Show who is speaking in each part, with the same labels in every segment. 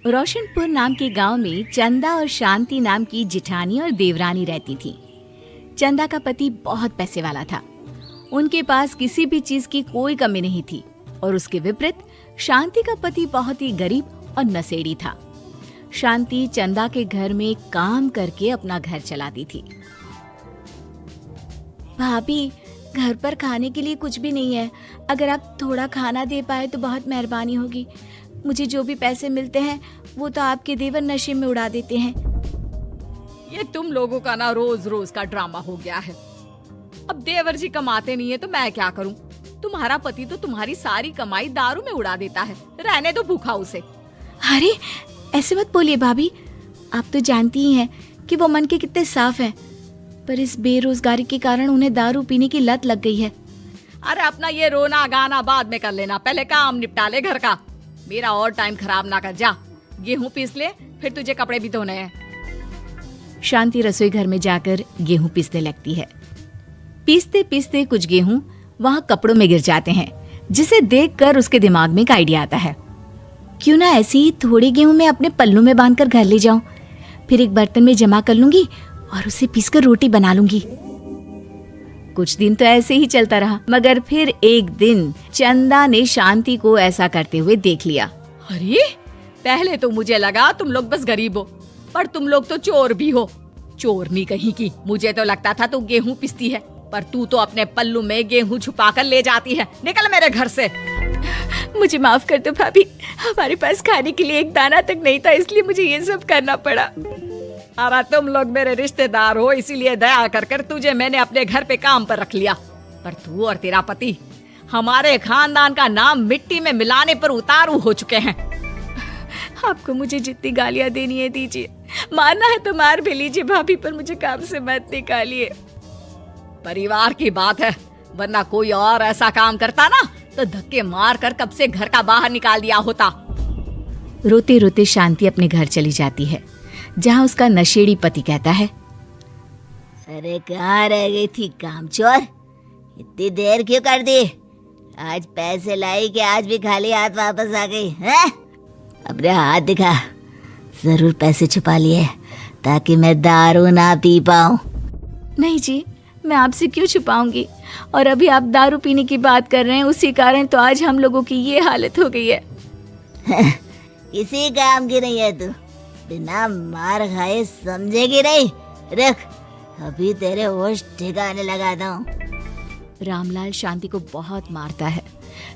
Speaker 1: रोशनपुर नाम के गांव में चंदा और शांति नाम की जिठानी और देवरानी रहती थी। चंदा का पति बहुत पैसे वाला था। उनके पास किसी भी चीज की कोई कमी नहीं थी और उसके विपरीत शांति का पति बहुत ही गरीब और नशेड़ी था। शांति चंदा के घर में काम करके अपना घर चलाती थी। भाभी, घर पर खाने के लिए कुछ भी नहीं है। अगर आप थोड़ा खाना दे पाए तो बहुत मेहरबानी होगी। मुझे जो भी पैसे मिलते हैं वो तो आपके देवर नशे में उड़ा देते हैं।
Speaker 2: ये तुम लोगों का ना रोज रोज का ड्रामा हो गया है। अब देवर जी कमाते नहीं है तो मैं क्या करूं? तुम्हारा पति तो तुम्हारी सारी कमाई दारू में उड़ा देता है। रहने दो भूखा उसे।
Speaker 1: अरे ऐसे मत बोलिए भाभी, आप तो जानती ही हैं कि वो मन के कितने साफ हैं, पर इस बेरोजगारी के कारण उन्हें दारू पीने की लत लग गई है।
Speaker 2: अरे अपना ये रोना गाना बाद में कर लेना, पहले काम निपटा ले घर का। मेरा और टाइम खराब ना कर। जा गेहूं पीस ले, फिर तुझे कपड़े भी धोने हैं।
Speaker 1: शांति रसोई घर में जाकर गेहूं पीसने लगती है। पीसते पीसते कुछ गेहूं वहां कपड़ों में गिर जाते हैं, जिसे देखकर उसके दिमाग में एक आइडिया आता है। क्यों ना ऐसे ही थोड़े गेहूं मैं अपने पल्लू में बांधकर घर ले जाऊं, फिर एक बर्तन में जमा कर लूंगी और उसे पीसकर रोटी बना लूंगी। कुछ दिन तो ऐसे ही चलता रहा, मगर फिर एक दिन चंदा ने शांति को ऐसा करते हुए देख लिया।
Speaker 2: अरे पहले तो मुझे लगा तुम लोग बस गरीब हो, पर तुम लोग तो चोर भी हो। चोरनी कहीं की। मुझे तो लगता था तू गेहूं पिसती है, पर तू तो अपने पल्लू में गेहूं छुपा कर ले जाती है। निकल मेरे घर से।
Speaker 1: मुझे माफ कर दो भाभी, हमारे पास खाने के लिए एक दाना तक नहीं था, इसलिए मुझे ये सब करना पड़ा।
Speaker 2: अरे तुम लोग मेरे रिश्तेदार हो, इसीलिए दया कर कर तुझे मैंने अपने घर पे काम पर रख लिया, पर तू और तेरा पति हमारे खानदान का नाम मिट्टी में मिलाने पर उतारू हो चुके हैं।
Speaker 1: आपको मुझे जितनी गालियां देनी है दीजिए, मारना है तो मार भी लीजिए भाभी, पर मुझे काम से मत निकालिए।
Speaker 2: परिवार की बात है, वरना कोई और ऐसा काम करता ना तो धक्के मार कर कब से घर का बाहर निकाल दिया होता।
Speaker 1: रोते रोते शांति अपने घर चली जाती है, जहाँ उसका नशेड़ी पति कहता है,
Speaker 3: अरे कहाँ रह गई थी कामचोर? इतनी देर क्यों कर दी? आज पैसे लाई कि आज भी खाली हाथ वापस आ गई है? अपने हाथ दिखा। जरूर पैसे छुपा लिए ताकि मैं दारू ना पी पाऊं।
Speaker 1: नहीं जी, मैं आपसे क्यों छुपाऊंगी, और अभी आप दारू पीने की बात कर रहे हैं, उसी कारण तो आज हम लोगों की ये हालत हो गई है।
Speaker 3: किसी काम की नहीं है तू, बिना मार खाए समझेगी नहीं। रख, अभी तेरे होश ठिकाने लगाता हूँ।
Speaker 1: रामलाल शांति को बहुत मारता है।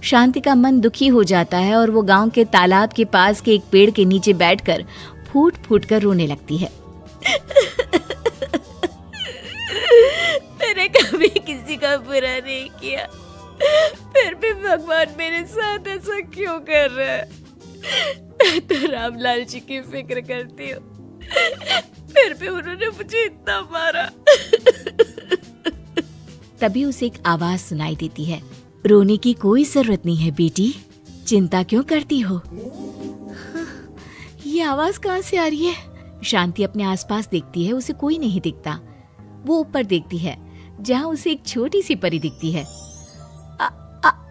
Speaker 1: शांति का मन दुखी हो जाता है और वो गांव के तालाब के पास के एक पेड़ के नीचे बैठकर फूट फूट कर रोने लगती है।
Speaker 3: मैंने कभी किसी का बुरा नहीं किया, फिर भी भगवान मेरे साथ ऐसा क्यों कर रहा है? मैं तो रामलाल जी की फिक्र करती हूँ, फिर भी उन्होंने मुझे इतना मारा।
Speaker 1: तभी उसे एक आवाज सुनाई देती है, रोने की कोई जरूरत नहीं है बेटी, चिंता क्यों करती हो? ये आवाज कहाँ से आ रही है? शांति अपने आसपास देखती है, उसे कोई नहीं दिखता। वो ऊपर देखती है, जहाँ उसे एक छोटी सी परी दिखती है।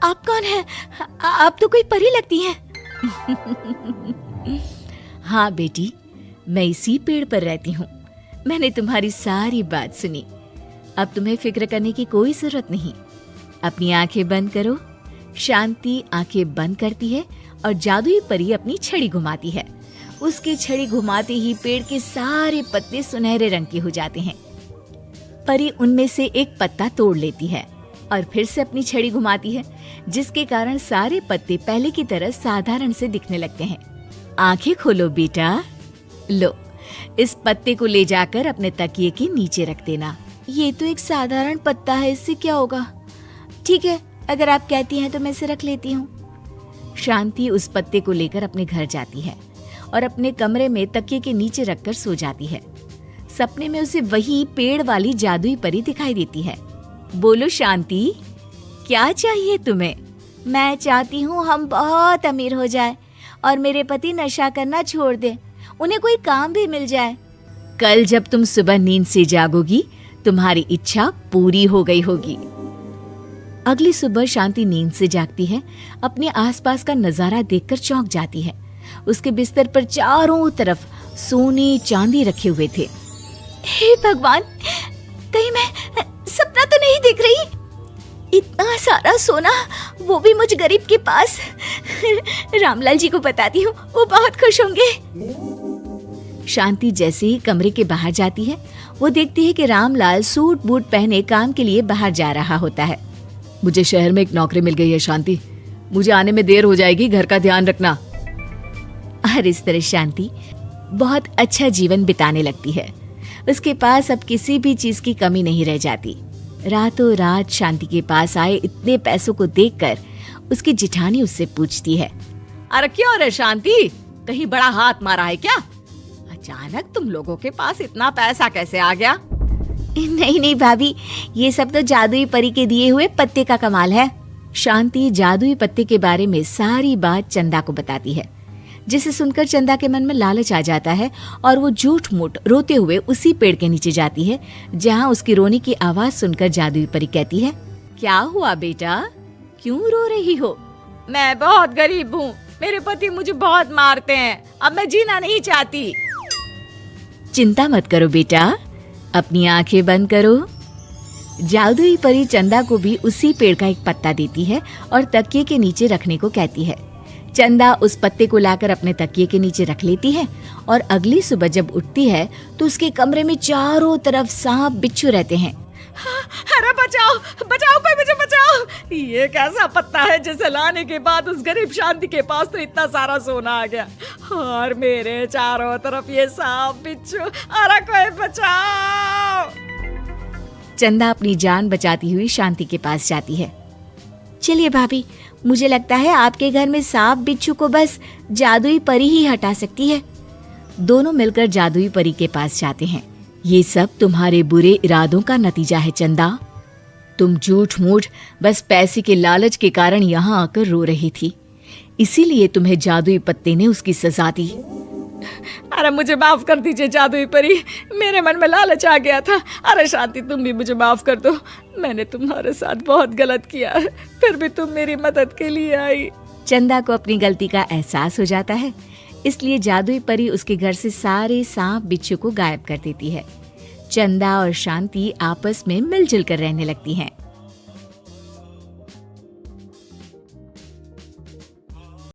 Speaker 1: आप कौन है? आप तो कोई परी लगती हैं। हाँ बेटी, मैं इसी पेड़ पर रहती हूँ। मैंने तुम्हारी सारी बात सुनी, अब तुम्हें फिक्र करने की कोई जरूरत नहीं। अपनी आंखें बंद करो। शांति आंखें बंद करती है और जादुई परी अपनी छड़ी घुमाती है। उसकी छड़ी घुमाते ही पेड़ के सारे पत्ते सुनहरे रंग के हो जाते हैं। परी उनमें से एक पत्ता तोड़ लेती है और फिर से अपनी छड़ी घुमाती है, जिसके कारण सारे पत्ते पहले की तरह साधारण से दिखने लगते हैं। आंखें खोलो बेटा। लो, इस पत्ते को ले जाकर अपने तकिए के नीचे रख देना। ये तो एक साधारण पत्ता है, इससे क्या होगा? ठीक है, अगर आप कहती हैं तो मैं इसे रख लेती हूँ। शांति उस पत्ते को लेकर अपने घर जाती है और अपने कमरे में तकिए के नीचे रखकर सो जाती है। सपने में उसे वही पेड़ वाली जादुई परी दिखाई देती है। बोलो शांति, क्या चाहिए तुम्हें? मैं चाहती हूँ हम बहुत अमीर हो जाए और मेरे पति नशा करना छोड़ दें, उन्हें कोई काम भी मिल जाए। कल जब तुम सुबह नींद से जागोगी, तुम्हारी इच्छा पूरी हो गई होगी। अगली सुबह शांति नींद से जागती है, अपने आसपास का नजारा देखकर चौंक जाती है। उसके बिस्तर पर चारों तरफ सोने चांदी रखे हुए थे। हे भगवान, कहीं मैं सपना तो नहीं देख रही? इतना सारा सोना, वो भी मुझ गरीब के पास। रामलाल जी को बताती हूँ, वो बहुत खुश होंगे। शांति जैसे ही कमरे के बाहर जाती है, वो देखती है कि रामलाल सूट बूट पहने काम के लिए बाहर जा रहा होता है।
Speaker 2: मुझे शहर में एक नौकरी मिल गई है शांति, मुझे आने में देर हो जाएगी, घर का ध्यान रखना।
Speaker 1: और इस तरह शांति बहुत अच्छा जीवन बिताने लगती है। उसके पास अब किसी भी चीज की कमी नहीं रह जाती। रातों रात शांति के पास आए इतने पैसों को देखकर उसकी जिठानी उससे पूछती है,
Speaker 2: अरे क्यों रे शांति, कहीं बड़ा हाथ मारा है क्या? अचानक तुम लोगों के पास इतना पैसा कैसे आ गया?
Speaker 1: नहीं भाभी, ये सब तो जादुई परी के दिए हुए पत्ते का कमाल है। शांति जादुई पत्ते के बारे में सारी बात चंदा को बताती है, जिसे सुनकर चंदा के मन में लालच आ जाता है और वो झूठ मूठ रोते हुए उसी पेड़ के नीचे जाती है जहाँ उसकी रोने की आवाज सुनकर जादुई परी कहती है,
Speaker 2: क्या हुआ बेटा, क्यों रो रही हो? मैं बहुत गरीब हूँ, मेरे पति मुझे बहुत मारते हैं, अब मैं जीना नहीं चाहती।
Speaker 1: चिंता मत करो बेटा, अपनी आंखें बंद करो। जादुई परी चंदा को भी उसी पेड़ का एक पत्ता देती है और तकिए के नीचे रखने को कहती है। चंदा उस पत्ते को लाकर अपने तकिए के नीचे रख लेती है और अगली सुबह जब उठती है तो उसके कमरे में चारों तरफ सांप बिच्छू रहते हैं।
Speaker 2: अरे बचाओ बचाओ, कोई मुझे बचाओ, ये कैसा पत्ता है जिसे लाने के बाद उस गरीब शांति के पास तो इतना सारा सोना आ गया और मेरे चारों तरफ ये सांप बिच्छू, अरे कोई बचाओ।
Speaker 1: चंदा अपनी जान बचाती हुई शांति के पास जाती है। चलिए भाभी, मुझे लगता है आपके घर में सांप बिच्छू को बस जादुई परी ही हटा सकती है। दोनों मिलकर जादुई परी के पास जाते हैं। ये सब तुम्हारे बुरे इरादों का नतीजा है चंदा। तुम झूठ मूठ बस पैसे के लालच के कारण यहाँ आकर रो रही थी, इसीलिए तुम्हें जादुई पत्ते ने उसकी सजा दी।
Speaker 2: अरे मुझे माफ कर दीजिए जादुई परी, मेरे मन में लालच आ गया था। अरे शांति, तुम भी मुझे माफ कर दो, मैंने तुम्हारे साथ बहुत गलत किया है, फिर भी तुम मेरी मदद के लिए आई।
Speaker 1: चंदा को अपनी गलती का एहसास हो जाता है, इसलिए जादुई परी उसके घर से सारे सांप बिच्छू को गायब कर देती है। चंदा और शांति आपस में मिलजुल कर रहने लगती हैं।